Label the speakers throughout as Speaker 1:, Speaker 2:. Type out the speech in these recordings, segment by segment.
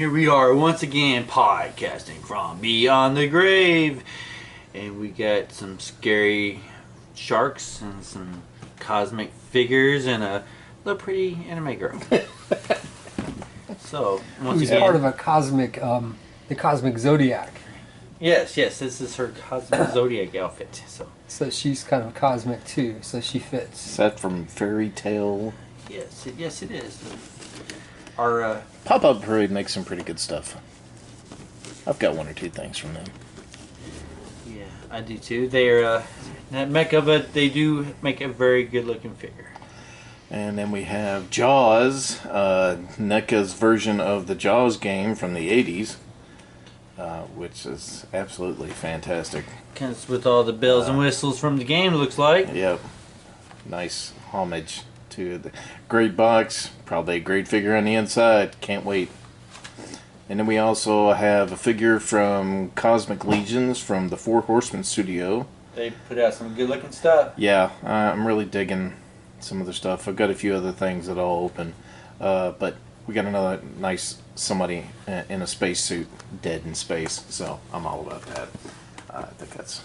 Speaker 1: here we are once again podcasting from beyond the grave. And we got some scary sharks and some cosmic figures and a little pretty anime girl. So, once
Speaker 2: Who's
Speaker 1: again,
Speaker 2: part of a cosmic, the cosmic zodiac.
Speaker 1: yes, this is her cosmic zodiac outfit.
Speaker 2: So she's kind of cosmic too, so she fits.
Speaker 3: Is that from Fairy Tale?
Speaker 1: Yes, it is. Our
Speaker 3: Pop-Up Parade makes some pretty good stuff. I've got one or two things from them.
Speaker 1: yeah, I do too. They're not mecha, but they do make a very good looking figure.
Speaker 3: And then we have Jaws, NECA's version of the Jaws game from the 80s, which is absolutely fantastic.
Speaker 1: Comes with all the bells and whistles from the game, looks like.
Speaker 3: Yep. Nice homage to the great box. Probably a great figure on the inside. Can't wait. And then we also have a figure from Cosmic Legions from the Four Horsemen studio.
Speaker 1: They put out some good looking stuff.
Speaker 3: Yeah, I'm really digging some of the stuff. I've got a few other things that I'll open. But we got another nice somebody in a spacesuit dead in space. So I'm all about that. I think that's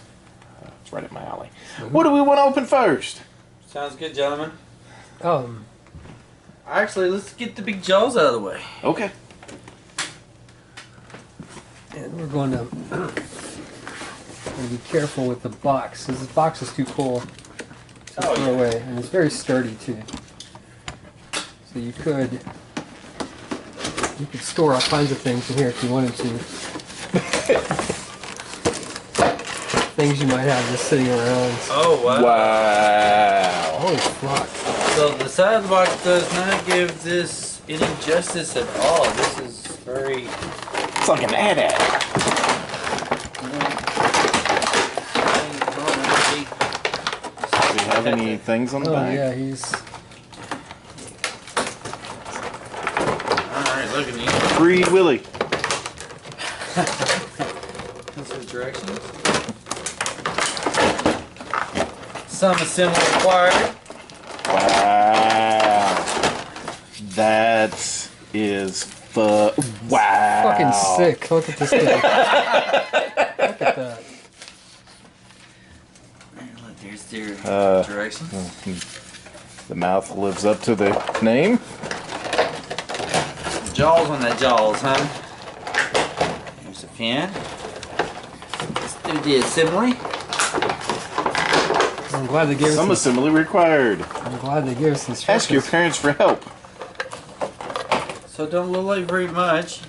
Speaker 3: it's right up my alley. What do we want to open first?
Speaker 1: Sounds good, gentlemen.
Speaker 2: Um,
Speaker 1: Actually, let's get the big jaws out of the way.
Speaker 3: Okay.
Speaker 2: and we're going to be careful with the box. This box is too cool to throw away, and it's very sturdy too. So you could store all kinds of things in here if you wanted to. Things you might have just sitting around.
Speaker 1: Oh, wow.
Speaker 3: Wow.
Speaker 2: Holy fuck.
Speaker 1: So the side of the box does not give this any justice at all. This is very...
Speaker 3: It's like an ad. Do we have any things on the
Speaker 2: Oh
Speaker 3: back?
Speaker 2: yeah, he's...
Speaker 1: Alright, look at me.
Speaker 3: Free Willy.
Speaker 1: That's his directions. Some assembly required.
Speaker 3: Wow. That is wow.
Speaker 2: fucking sick. Look at this thing. Look at that.
Speaker 1: Look, there's their directions.
Speaker 3: The mouth lives up to the name.
Speaker 1: Jaws on that jaws, huh? Here's a pen. Let's do the assembly.
Speaker 2: I'm glad they gave us
Speaker 3: Some assembly required.
Speaker 2: I'm glad they gave us instructions.
Speaker 3: Ask your parents for help.
Speaker 1: So don't look like very much.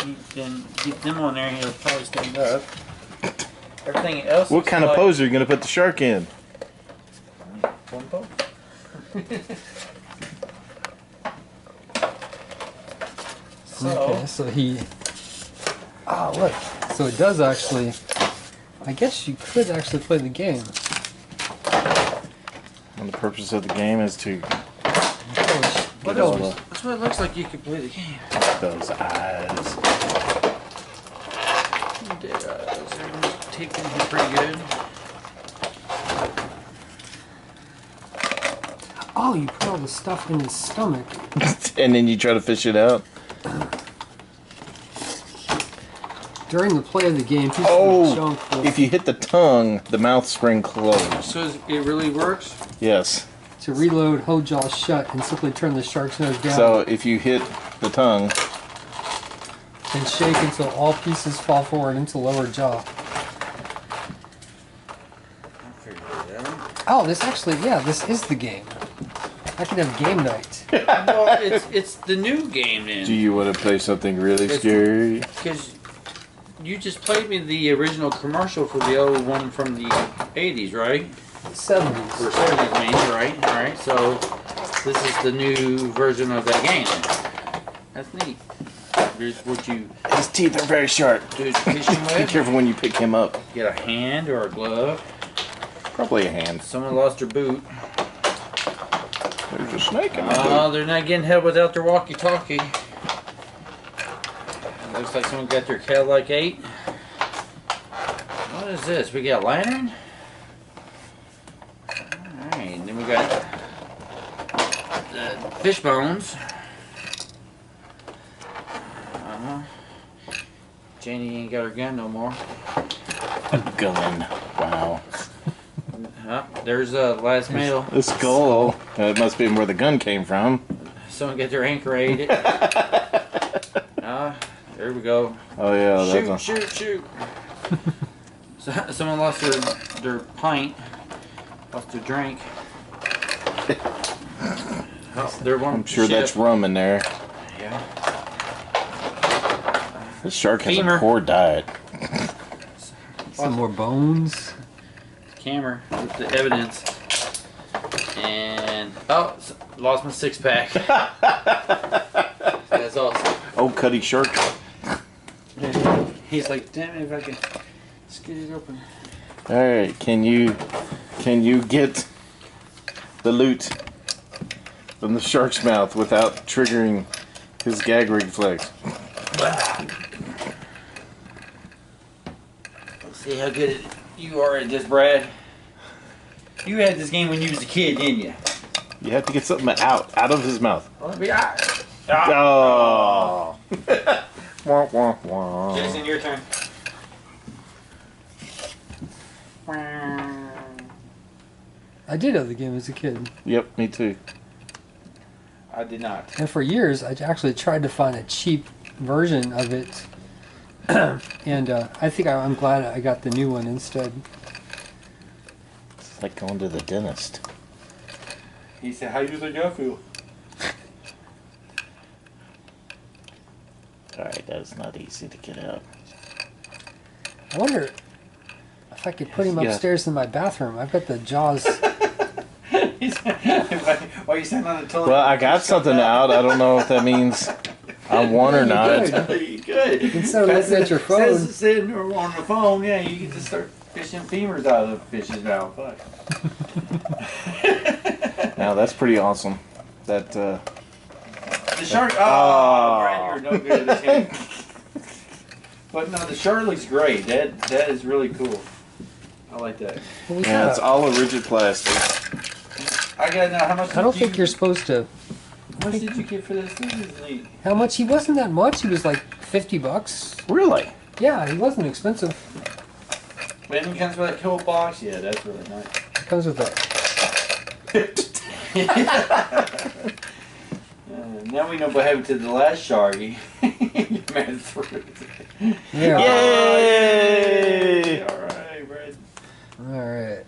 Speaker 1: You can get them on there and he'll probably stand up. Everything else.
Speaker 3: What kind of pose are you going to put the shark in?
Speaker 1: One pose.
Speaker 2: Okay, so he... Oh, look. So it does actually... I guess you could actually play the game.
Speaker 3: And the purpose of the game is to
Speaker 1: What
Speaker 3: all
Speaker 1: else? That's what it looks like you could play the game.
Speaker 3: those eyes.
Speaker 1: Dead eyes. Everything's taped in here pretty good.
Speaker 2: Oh, you put all the stuff in his stomach.
Speaker 3: And then you try to fish it out.
Speaker 2: During the play of the game, pieces of
Speaker 3: Oh,
Speaker 2: junk will...
Speaker 3: if you hit the tongue, the mouth spring closed.
Speaker 1: So it really works?
Speaker 3: Yes.
Speaker 2: To reload, hold jaw shut and simply turn the shark's nose down
Speaker 3: So if you hit the tongue,
Speaker 2: and shake until all pieces fall forward into lower jaw.
Speaker 1: I figured it out.
Speaker 2: Oh, this actually, yeah, this is the game. I can have game night.
Speaker 1: Well, it's the new game
Speaker 3: do
Speaker 1: then.
Speaker 3: you want to play something really
Speaker 1: It's-
Speaker 3: scary?
Speaker 1: Because you just played me the original commercial for the old one from the 80s, right?
Speaker 2: 70s.
Speaker 1: Or 70s, I mean, right? Alright, so this is the new version of that game. That's neat. Here's what you
Speaker 3: His teeth are very sharp.
Speaker 1: do is fishing
Speaker 3: Be
Speaker 1: with.
Speaker 3: careful when you pick him up.
Speaker 1: Get a hand or a glove.
Speaker 3: Probably a hand.
Speaker 1: Someone lost their boot.
Speaker 3: There's a snake in my boot.
Speaker 1: Oh, they're not getting help without their walkie-talkie. Looks like someone got their Cadillac 8. What is this? We got a lantern? Alright, then we got the fish bones. Janie ain't got her gun no more.
Speaker 3: Gun. Wow.
Speaker 1: There's last mail.
Speaker 3: The skull. That must be where the gun came from.
Speaker 1: Someone get their anchor aided. There we go.
Speaker 3: Oh yeah.
Speaker 1: Shoot. So, someone lost their pint. Lost their drink.
Speaker 3: I'm sure that's rum in there.
Speaker 1: Yeah.
Speaker 3: This shark has
Speaker 1: Femur.
Speaker 3: a poor diet.
Speaker 2: Some more bones.
Speaker 1: Camera with the evidence. And lost my 6-pack. That's awesome.
Speaker 3: Oh, Cuddy Shark.
Speaker 1: He's like, damn it, if I can just get it open.
Speaker 3: All right, can you get the loot from the shark's mouth without triggering his gag reflex?
Speaker 1: Let's see how good you are at this, Brad. You had this game when you was a kid, didn't you?
Speaker 3: You have to get something out of his mouth.
Speaker 1: Well, let me out.
Speaker 3: Oh. Wah, wah, wah.
Speaker 1: Jason, your turn.
Speaker 2: I did have the game as a kid.
Speaker 3: Yep, me too.
Speaker 1: I did not.
Speaker 2: And for years, I actually tried to find a cheap version of it. And I think I'm glad I got the new one instead.
Speaker 3: It's like going to the dentist.
Speaker 1: He said, how do you think I feel?
Speaker 3: Alright, that's not easy to get out.
Speaker 2: I wonder if I could put him
Speaker 3: Yeah.
Speaker 2: upstairs in my bathroom. I've got the Jaws.
Speaker 1: Why are you sitting on the toilet?
Speaker 3: Well, I got something out. I don't know if that means I won or not.
Speaker 1: You could.
Speaker 2: Instead of looking at your phone.
Speaker 1: Sitting on the phone, yeah, you can just start fishing femurs out of the fish's mouth. Fuck.
Speaker 3: Now that's pretty awesome. That
Speaker 1: The shark. Oh, Brad, you're no good at this game. But no, the shark looks great. That is really cool. I like that.
Speaker 2: What was
Speaker 3: yeah,
Speaker 2: that?
Speaker 3: it's all a rigid plastic.
Speaker 1: I got now. How much?
Speaker 2: I don't think you're supposed to.
Speaker 1: How much did you get for this? This is neat.
Speaker 2: How much? He wasn't that much. He was like $50.
Speaker 3: Really?
Speaker 2: Yeah, he wasn't expensive.
Speaker 1: When it comes with a cool box, yeah, that's really nice.
Speaker 2: It comes with a.
Speaker 1: Now we know what happened to the last sharky. You made it through.
Speaker 2: Yeah.
Speaker 3: Yay!
Speaker 1: All right, Brad.
Speaker 2: All right.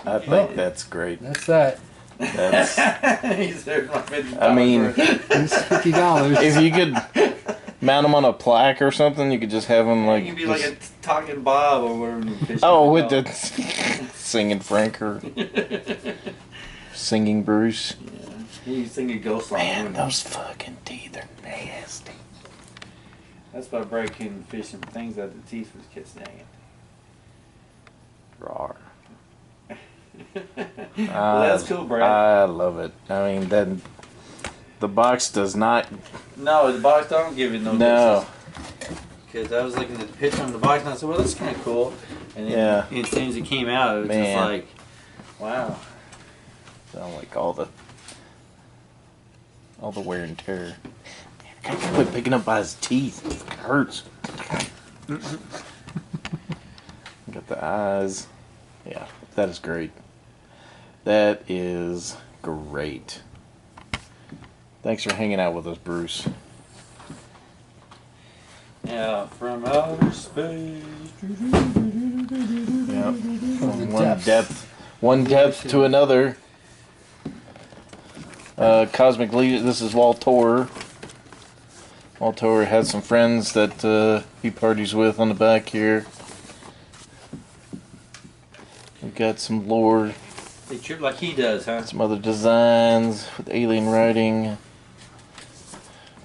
Speaker 3: I think that's great.
Speaker 2: That's that.
Speaker 3: That's.
Speaker 1: He said my $50
Speaker 3: I mean,
Speaker 1: for it.
Speaker 2: It's $50.
Speaker 3: if you could mount them on a plaque or something, you could just have them like.
Speaker 1: You could be like a talking Bob or whatever. the fish
Speaker 3: Oh,
Speaker 1: is
Speaker 3: with
Speaker 1: called.
Speaker 3: the singing Frank or singing Bruce.
Speaker 1: You sing a ghost song.
Speaker 3: Man,
Speaker 1: wouldn't you?
Speaker 3: those fucking teeth are nasty.
Speaker 1: That's why Brad couldn't fish some things out of the teeth was kids dang
Speaker 3: Rawr.
Speaker 1: it. Well, that's cool, Brad.
Speaker 3: I love it. I mean, then the box does not.
Speaker 1: No, the box don't give it no.
Speaker 3: No.
Speaker 1: Because I was looking at the picture on the box and I said, well, that's kind of cool. And then
Speaker 3: Yeah.
Speaker 1: as soon as it came out, it was
Speaker 3: Man.
Speaker 1: just like, wow.
Speaker 3: Sound like all the wear and tear. I can't quit picking up by his teeth. It hurts. Got the eyes. Yeah, that is great. That is great. Thanks for hanging out with us, Bruce.
Speaker 1: Yeah, from outer space.
Speaker 3: Yeah.
Speaker 2: depth.
Speaker 3: One depth to another. Cosmic Legion. This is Waltor. Waltor has some friends that he parties with on the back here. We've got some lore,
Speaker 1: They trip like he does, huh?
Speaker 3: some other designs with alien writing.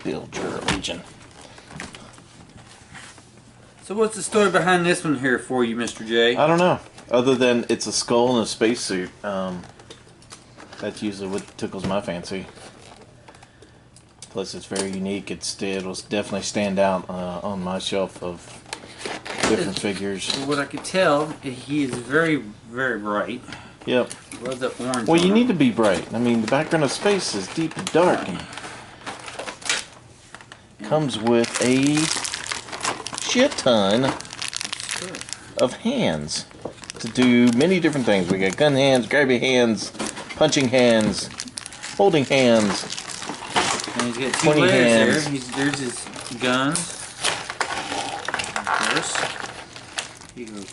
Speaker 3: Build your Legion.
Speaker 1: So what's the story behind this one here for you, Mr. J?
Speaker 3: I don't know. Other than it's a skull and a spacesuit. That's usually what tickles my fancy. Plus, it's very unique. It'll definitely stand out on my shelf of different figures.
Speaker 1: What I could tell, he is very, very bright.
Speaker 3: Yep.
Speaker 1: Love the orange.
Speaker 3: Well, you
Speaker 1: on
Speaker 3: need
Speaker 1: him.
Speaker 3: to be bright. I mean, the background of space is deep and dark. And comes with a shit ton of hands to do many different things. We got gun hands, grabby hands, punching hands, holding hands.
Speaker 1: And he's got 2
Speaker 3: 20
Speaker 1: layers
Speaker 3: hands.
Speaker 1: there. There's his guns. Of course. He will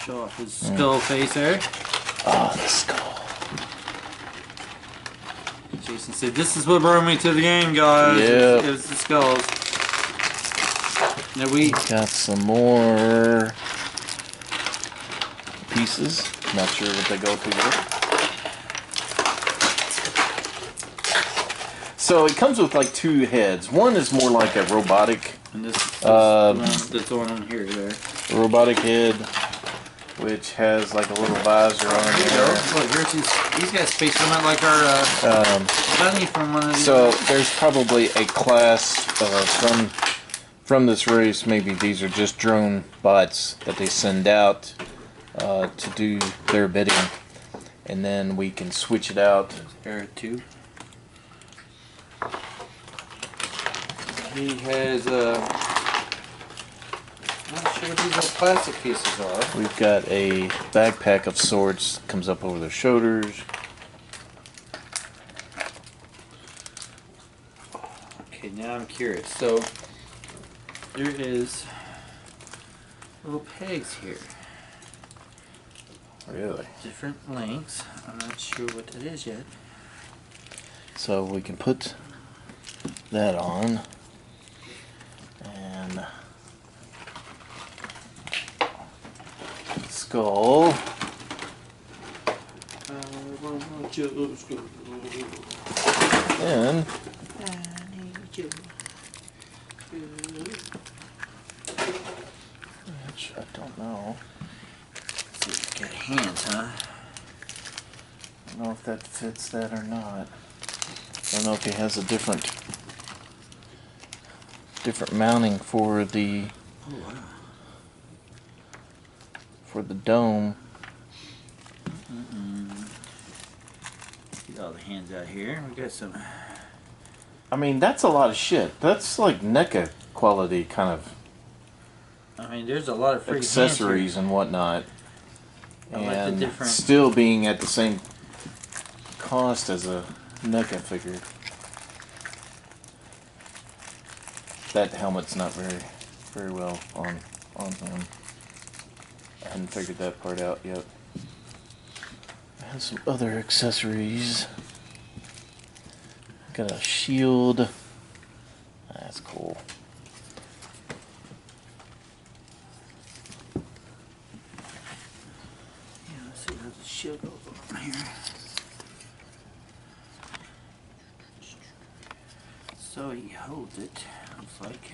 Speaker 1: show off his skull face there.
Speaker 3: Oh, the skull.
Speaker 1: Jason said, "This is what brought me to the game, guys."
Speaker 3: Yep.
Speaker 1: It was the skulls. Now we
Speaker 3: Got some more pieces. Not sure what they go to yet. So it comes with like 2 heads. One is more like a robotic
Speaker 1: and this is that's the one on here there.
Speaker 3: robotic head, which has like a little visor on there.
Speaker 1: Look, here's he's got a space helmet like our bunny from one of these.
Speaker 3: So there's probably a class from this race. Maybe these are just drone bots that they send out to do their bidding, and then we can switch it out.
Speaker 1: There are 2. He has not sure what these little plastic pieces are.
Speaker 3: We've got a backpack of sorts. Comes up over their shoulders.
Speaker 1: Okay, now I'm curious. So there is little pegs here,
Speaker 3: Really?
Speaker 1: different lengths. I'm not sure what that is yet.
Speaker 3: So we can put that on, and skull. And which I don't know.
Speaker 1: Got hands, huh?
Speaker 3: I don't know if that fits that or not. I don't know if he has a different mounting for the dome.
Speaker 1: Get all the hands out here. We got some.
Speaker 3: I mean, that's a lot of shit. That's like NECA quality kind of
Speaker 1: I mean, there's a lot of freaking
Speaker 3: accessories and whatnot.
Speaker 1: I like the
Speaker 3: And
Speaker 1: different-
Speaker 3: still being at the same cost as a NECA figure. That helmet's not very well on him. I hadn't figured that part out yet. I have some other accessories. Got a shield. That's cool.
Speaker 1: Yeah, let's see how the shield goes on here. So he holds it. Looks like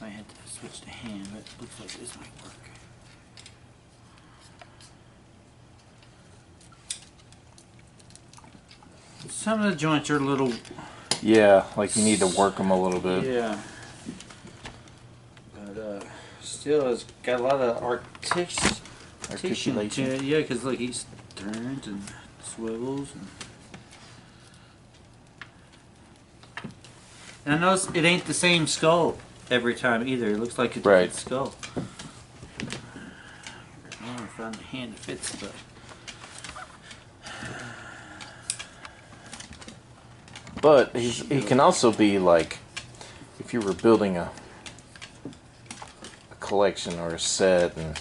Speaker 1: I had to switch the hand, but it looks like this might work. Some of the joints are a little.
Speaker 3: Yeah, like you need to work them a little bit.
Speaker 1: Yeah. But still, it's got a lot of
Speaker 3: Articulation.
Speaker 1: Yeah, because look, he turns and swivels. And I notice it ain't the same skull every time either. It looks like a different
Speaker 3: Right.
Speaker 1: skull. I want to find the hand that fits, but.
Speaker 3: But he can also be like, if you were building a collection or a set, and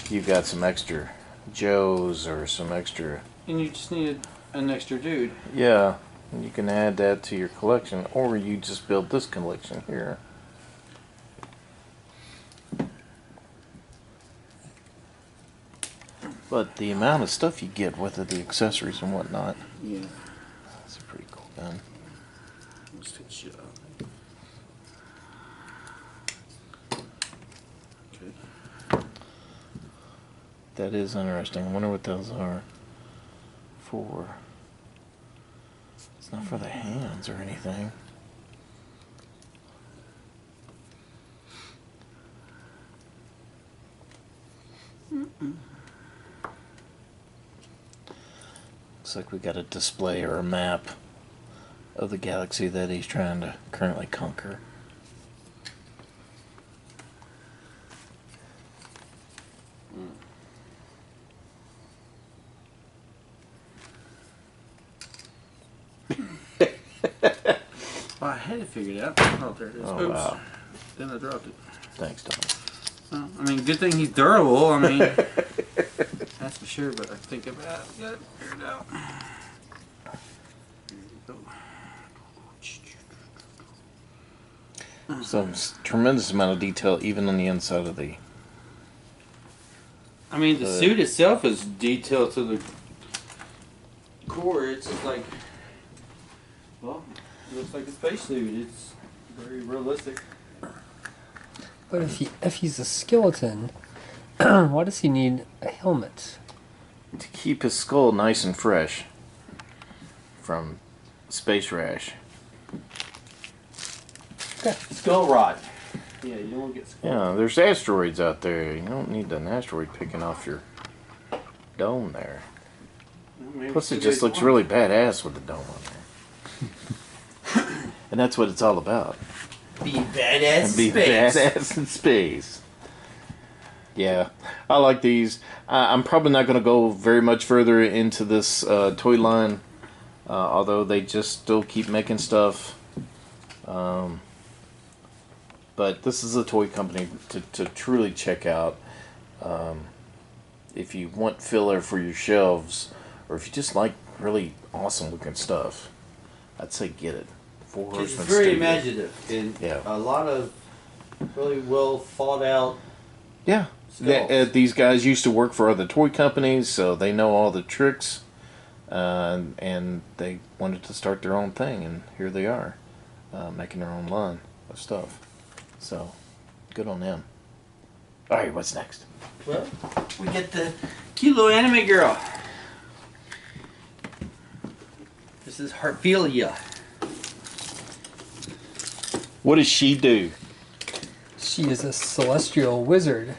Speaker 3: you've got some extra Joes or some extra,
Speaker 1: And you just need an extra dude.
Speaker 3: yeah, and you can add that to your collection, or you just build this collection here. But the amount of stuff you get with it, the accessories and whatnot,
Speaker 1: Yeah.
Speaker 3: that's a pretty cool gun.
Speaker 1: Let's take a shit out. Okay.
Speaker 3: That is interesting. I wonder what those are for. It's not for the hands or anything. Looks like we got a display or a map of the galaxy that he's trying to currently conquer.
Speaker 1: Well, I had to figure it out. Oh, there it is.
Speaker 3: Oh,
Speaker 1: Oops.
Speaker 3: wow.
Speaker 1: Then I dropped it.
Speaker 3: Thanks, Tom.
Speaker 1: Well, I mean, good thing he's durable. I mean, that's for sure. But I think I've got it figured out. Here we go.
Speaker 3: Some tremendous amount of detail, even on the inside of the.
Speaker 1: I mean, the suit itself is detailed to the core. It's just like, well, it looks like a spacesuit. It's very realistic.
Speaker 2: But if he's a skeleton, why does he need a helmet?
Speaker 3: To keep his skull nice and fresh from space rash.
Speaker 2: Okay.
Speaker 1: Skull rot. Yeah, you don't want to get skull.
Speaker 3: Yeah, there's asteroids out there. You don't need an asteroid picking off your dome there. Plus, it just looks really badass with the dome on there. And that's what it's all about.
Speaker 1: Be badass.
Speaker 3: And be
Speaker 1: space.
Speaker 3: badass in space. Yeah, I like these. I'm probably not going to go very much further into this toy line, although they just still keep making stuff. But this is a toy company to truly check out. If you want filler for your shelves, or if you just like really awesome looking stuff, I'd say get it. Four
Speaker 1: It's
Speaker 3: Horsemen
Speaker 1: very
Speaker 3: Studio.
Speaker 1: imaginative and
Speaker 3: Yeah.
Speaker 1: a lot of really well thought out.
Speaker 3: Yeah.
Speaker 1: Skulls.
Speaker 3: These guys used to work for other toy companies, so they know all the tricks, and they wanted to start their own thing, and here they are, making their own line of stuff. So, good on them. All right, what's next?
Speaker 1: Well, we get the cute little anime girl. This is Heartfilia.
Speaker 3: What does she do?
Speaker 2: She is a celestial wizard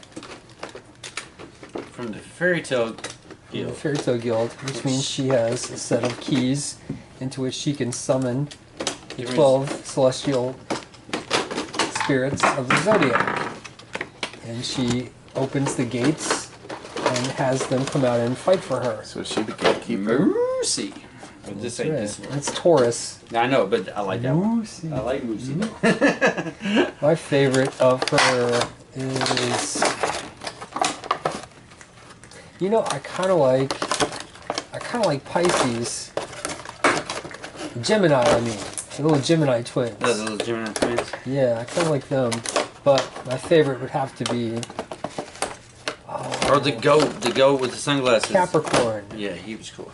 Speaker 1: From the Fairy Tale
Speaker 2: in the
Speaker 1: Guild.
Speaker 2: Fairy Tale Guild, which means she has a set of keys into which she can summon the 12 celestial spirits of the zodiac. And she opens the gates and has them come out and fight for her.
Speaker 3: So is she the gatekeeper?
Speaker 1: Moosey. But this ain't this one.
Speaker 2: That's Taurus.
Speaker 1: I know, but I like that one.
Speaker 2: Moosey.
Speaker 1: I like Moosey.
Speaker 2: My favorite of her is, you know, I kind of like Pisces. Gemini, I mean, the little Gemini twins.
Speaker 1: Those little Gemini twins.
Speaker 2: Yeah, I kind of like them, but my favorite would have to be
Speaker 1: Or the goat with the sunglasses.
Speaker 2: Capricorn.
Speaker 1: Yeah, he was cool.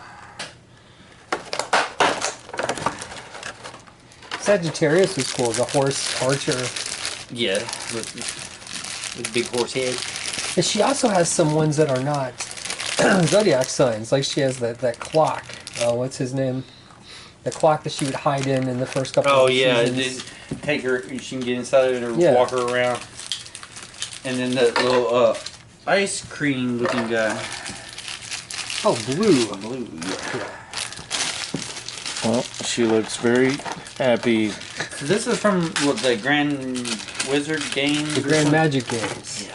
Speaker 2: Sagittarius was cool. The horse archer.
Speaker 1: Yeah, with big horse head.
Speaker 2: And she also has some ones that are not zodiac signs. Like she has that clock. What's his name? The clock that she would hide in the first couple
Speaker 1: Oh
Speaker 2: of
Speaker 1: yeah,
Speaker 2: seasons.
Speaker 1: take her. She can get inside of it or
Speaker 2: Yeah.
Speaker 1: walk her around. And then that little ice cream looking guy.
Speaker 2: Oh, blue.
Speaker 1: Blue. Yeah.
Speaker 3: Well, she looks very happy.
Speaker 1: So this is from what, the Grand Wizard Games.
Speaker 2: The
Speaker 1: or
Speaker 2: Grand
Speaker 1: something?
Speaker 2: Magic Games.
Speaker 1: Yeah.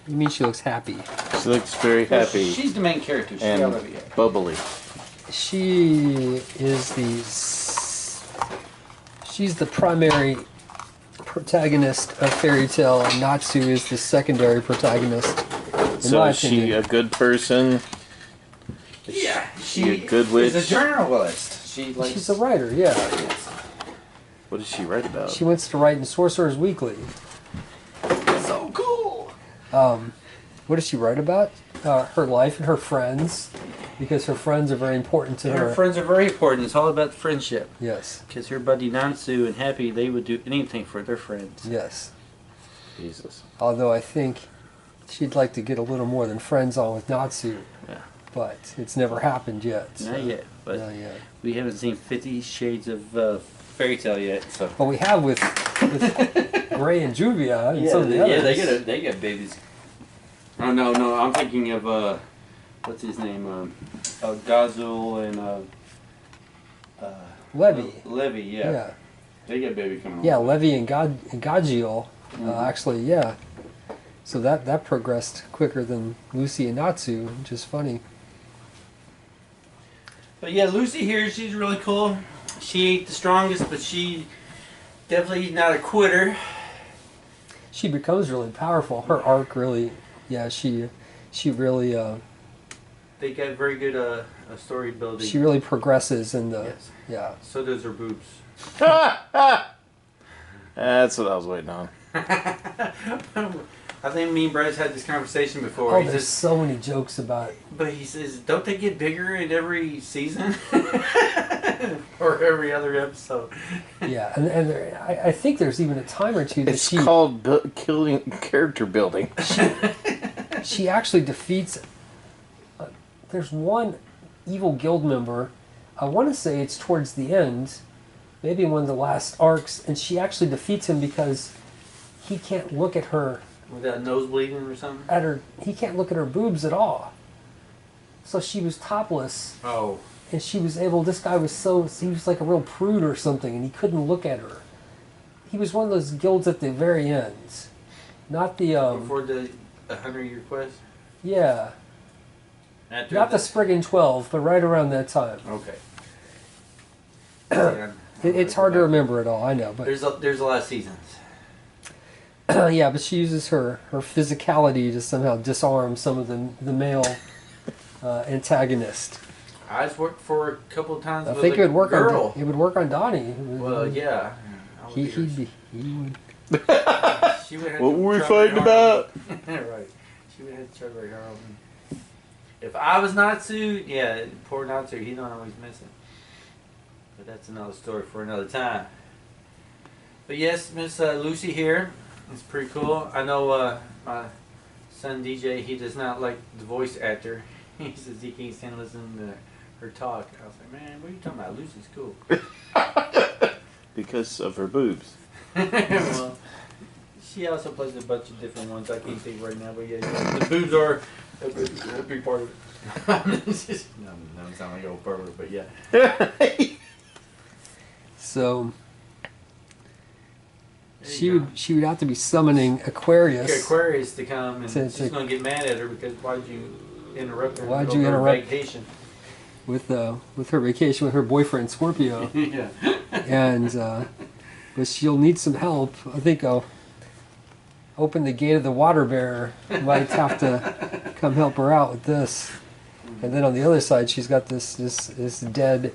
Speaker 2: You mean she looks happy?
Speaker 3: She looks very happy
Speaker 1: She's the main character. She's
Speaker 3: and
Speaker 1: gotta be happy.
Speaker 3: bubbly.
Speaker 2: She's the primary protagonist of Fairy Tale, and Natsu is the secondary protagonist. In
Speaker 3: So
Speaker 2: my
Speaker 3: is she
Speaker 2: opinion.
Speaker 3: a good person?
Speaker 1: Yeah,
Speaker 3: she a good witch?
Speaker 1: She's a journalist. She likes.
Speaker 2: She's a writer, yeah.
Speaker 3: What does she write about?
Speaker 2: She wants to write in Sorcerer's Weekly.
Speaker 1: So cool.
Speaker 2: What does she write about? Her life and her friends, because her friends are very important to
Speaker 1: Her
Speaker 2: her.
Speaker 1: friends are very important. It's all about friendship.
Speaker 2: Yes,
Speaker 1: Because her buddy Nansu and Happy, they would do anything for their friends.
Speaker 2: yes.
Speaker 3: Jesus.
Speaker 2: Although I think she'd like to get a little more than friends on with Natsu.
Speaker 1: Yeah.
Speaker 2: But it's never happened yet. so-
Speaker 1: Not yet, but
Speaker 2: Not yet.
Speaker 1: we haven't seen 50 Shades of Fairy Tale yet. So.
Speaker 2: But we have with Gray and Juvia and some of the others.
Speaker 1: they get babies. Oh no, I'm thinking of what's his name?
Speaker 4: Gazul and
Speaker 2: Levy.
Speaker 4: Levy, yeah.
Speaker 2: Yeah.
Speaker 4: They get baby coming.
Speaker 2: Yeah,
Speaker 4: along.
Speaker 2: Levy and Gagiel, actually, yeah. So that progressed quicker than Lucy and Natsu, which is funny.
Speaker 1: But yeah, Lucy here, she's really cool. She ain't the strongest, but she definitely not a quitter.
Speaker 2: She becomes really powerful. Her arc really, yeah, she really,
Speaker 1: They got very good story building.
Speaker 2: she really progresses in the,
Speaker 1: Yes.
Speaker 2: yeah.
Speaker 1: So does her boobs.
Speaker 3: That's what I was waiting on.
Speaker 1: I think me and Bryce had this conversation before.
Speaker 2: Oh,
Speaker 1: He
Speaker 2: there's
Speaker 1: says,
Speaker 2: so many jokes about.
Speaker 1: but he says, don't they get bigger in every season? Or every other episode?
Speaker 2: Yeah, and I think there's even a time or two that
Speaker 3: It's called killing character building.
Speaker 2: she actually defeats. There's one evil guild member. I want to say it's towards the end, maybe in one of the last arcs, and she actually defeats him because he can't look at her.
Speaker 1: Without nose bleeding or something?
Speaker 2: He can't look at her boobs at all. So she was topless,
Speaker 1: Oh.
Speaker 2: and she was able. This guy was he was like a real prude or something, and he couldn't look at her. He was one of those guilds at the very end, not the
Speaker 1: Before the 100-year quest?
Speaker 2: yeah,
Speaker 1: After
Speaker 2: not the Spriggan 12, but right around that time.
Speaker 1: Okay.
Speaker 2: It's hard to remember it all, I know, but
Speaker 1: There's a lot of seasons.
Speaker 2: yeah, but she uses her physicality to somehow disarm some of the male antagonist.
Speaker 1: I just worked for a couple of times
Speaker 2: I
Speaker 1: with
Speaker 2: think
Speaker 1: a
Speaker 2: it would work
Speaker 1: girl.
Speaker 2: on it would work on Donnie.
Speaker 1: Well, yeah.
Speaker 2: he would.
Speaker 1: She would have
Speaker 3: What
Speaker 1: to
Speaker 3: were we
Speaker 1: try
Speaker 3: fighting
Speaker 1: very hard.
Speaker 3: about?
Speaker 1: Right. She would have to try very hard on me. If I was Natsu, yeah, poor Natsu, he don't always miss it. But that's another story for another time. But yes, Miss Lucy here. It's pretty cool. I know my son DJ, he does not like the voice actor. He says he can't stand listening to her talk. I was like, man, what are you talking about? Lucy's cool.
Speaker 3: Because of her boobs.
Speaker 1: Well, she also plays a bunch of different ones. I can't think right now, but yeah, the boobs are a big part of it. No, doesn't sound like an old pervert, but yeah.
Speaker 2: So
Speaker 1: There you go.
Speaker 2: she would have to be summoning Aquarius.
Speaker 1: Get Aquarius to come, and
Speaker 2: Since
Speaker 1: she's
Speaker 2: it-
Speaker 1: going to get mad at her because why'd you interrupt her? in the
Speaker 2: Why'd
Speaker 1: middle
Speaker 2: you
Speaker 1: of her
Speaker 2: interrupt?
Speaker 1: Vacation.
Speaker 2: with her vacation with her boyfriend Scorpio,
Speaker 1: Yeah.
Speaker 2: and but she'll need some help. I think I'll open the gate of the water bearer. Might have to come help her out with this. And then on the other side, she's got this dead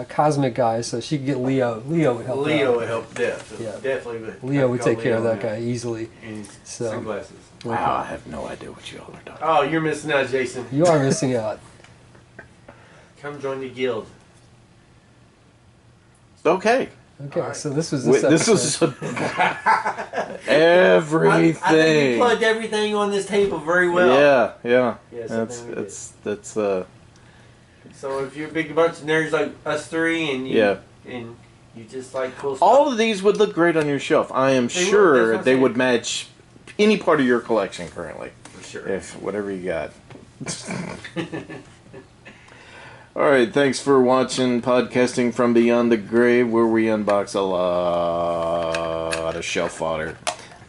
Speaker 2: cosmic guy, so she could get Leo. Leo would help. her
Speaker 1: Leo
Speaker 2: out.
Speaker 1: would help Death.
Speaker 2: Yeah.
Speaker 1: Definitely would.
Speaker 2: Leo would
Speaker 1: Call
Speaker 2: take care of
Speaker 1: Leo
Speaker 2: that guy easily.
Speaker 1: in his
Speaker 2: So-
Speaker 1: sunglasses.
Speaker 3: Wow, I have no idea what you all are talking
Speaker 1: Oh, you're missing out, Jason.
Speaker 2: You are missing out.
Speaker 1: Come join the guild.
Speaker 3: about. Okay.
Speaker 2: Okay,
Speaker 1: All right.
Speaker 2: so this was
Speaker 3: Wait,
Speaker 2: this
Speaker 3: this
Speaker 2: episode.
Speaker 3: was
Speaker 1: I think
Speaker 3: everything.
Speaker 1: we plugged everything on this table very well.
Speaker 3: Yeah.
Speaker 1: Yes, I
Speaker 3: That's
Speaker 1: think we did.
Speaker 3: that's
Speaker 1: So if you're a big bunch of nerds like us three, and you, and you just like cool stuff,
Speaker 3: all of these would look great on your shelf. I am
Speaker 1: They would, that's
Speaker 3: sure
Speaker 1: what I'm
Speaker 3: they
Speaker 1: saying.
Speaker 3: would match any part of your collection currently.
Speaker 1: for sure.
Speaker 3: If whatever you got. All right, thanks for watching Podcasting from Beyond the Grave, where we unbox a lot of shelf fodder.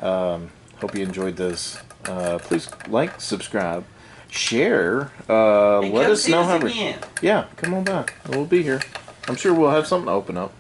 Speaker 3: Hope you enjoyed this. Please like, subscribe, share.
Speaker 1: And
Speaker 3: Let
Speaker 1: come
Speaker 3: us
Speaker 1: see
Speaker 3: know
Speaker 1: us
Speaker 3: how.
Speaker 1: again.
Speaker 3: Yeah, come on back. We'll be here. I'm sure we'll have something to open up.